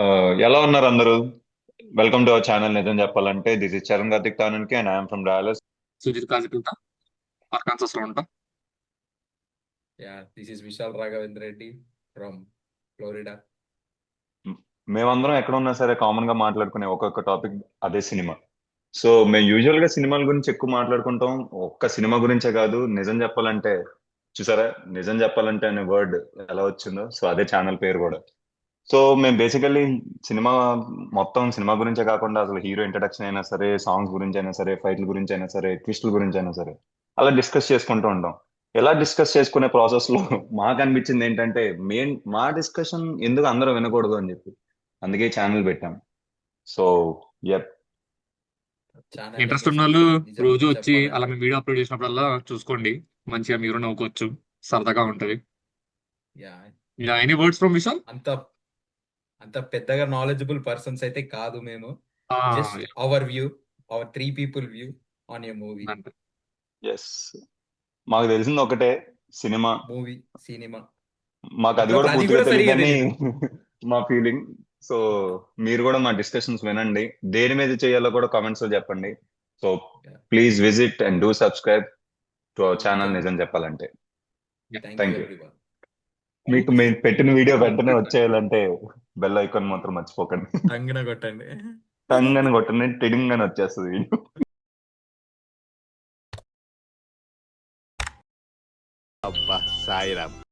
ఆ, ఎలా ఉన్నారు అందరూ? Welcome to our channel. నిజం చెప్పాలంటే దిస్ ఇస్ చరణ్ కార్తిక్ తానన్కి and I'm from Dallas. Sujith Kazipet Arkansas లో ఉంటా. Yeah, this is Vishal Raghavendra Reddy from Florida. మేమందరం ఎక్కడ ఉన్నా సరే కామన్ గా మాట్లాడుకునే ఒక్కొక్క టాపిక్ అదే సినిమా. సో మేము యూజువల్ గా సినిమాల గురించి ఎక్కువ మాట్లాడుకుంటాం. ఒక్క సినిమా గురించే కాదు, నిజం చెప్పాలంటే చూసారా, నిజం చెప్పాలంటే అనే వర్డ్ ఎలా వచ్చిందో, సో అదే ఛానల్ పేరు కూడా. సో మేము బేసికల్లీ సినిమా మొత్తం సినిమా గురించే కాకుండా అసలు హీరో ఇంట్రడక్షన్ అయినా సరే, సాంగ్స్ గురించి అయినా సరే, ఫైట్ల గురించి అయినా సరే, ట్విస్టుల గురించి అయినా సరే అలా డిస్కస్ చేసుకుంటూ ఉంటాం. ఎలా డిస్కస్ చేసుకునే ప్రాసెస్ లో మాకు అనిపించింది ఏంటంటే, మా డిస్కషన్ ఎందుకు అందరూ వినకూడదు అని చెప్పి అందుకే ఛానల్ పెట్టాం. So yup. Channel name interest ఉన్న వచ్చేసి వాళ్ళు నిజం రోజు వచ్చి అలా చెప్పాలంటే మేము వీడియో అప్లోడ్ చేసినప్పుడల్లా చూసుకోండి. మంచిగా మీరు నవ్వుకోవచ్చు, సరదాగా ఉంటది. యా ఇలా ఎనీ వర్డ్స్ ఫ్రమ్ విశాల్? అంత అంత పెద్దగా నాలెడ్జబుల్ పర్సన్స్ అయితే కాదు మేము. Just Yeah, our view, our three people view on a movie. అంతే. ఎస్, మాకు తెలిసింది ఒకటే, సినిమా. మూవీ సినిమా మాకు అది ఇంకా కూడా అది పూర్తిగా కూడా తెలియదు సరిగా కానీ తెలీదు. మా ఫీలింగ్. సో మీరు కూడా మా డిస్కషన్స్ వినండి, దేని మీద చేయాలో కూడా కామెంట్స్ లో చెప్పండి. So please visit and do subscribe to our channel నిజం చెప్పాలంటే. Thank you thank you. Everyone. మీకు మేము పెట్టిన వీడియో వెంటనే వచ్చేయాలంటే బెల్ ఐకాన్ మాత్రం మర్చిపోకండి. టంగున కొట్టండి. టంగ్ అని కొట్టండి, టిడింగ్ అని వచ్చేస్తుంది వీడియో. అబ్బా సాయిరామ్.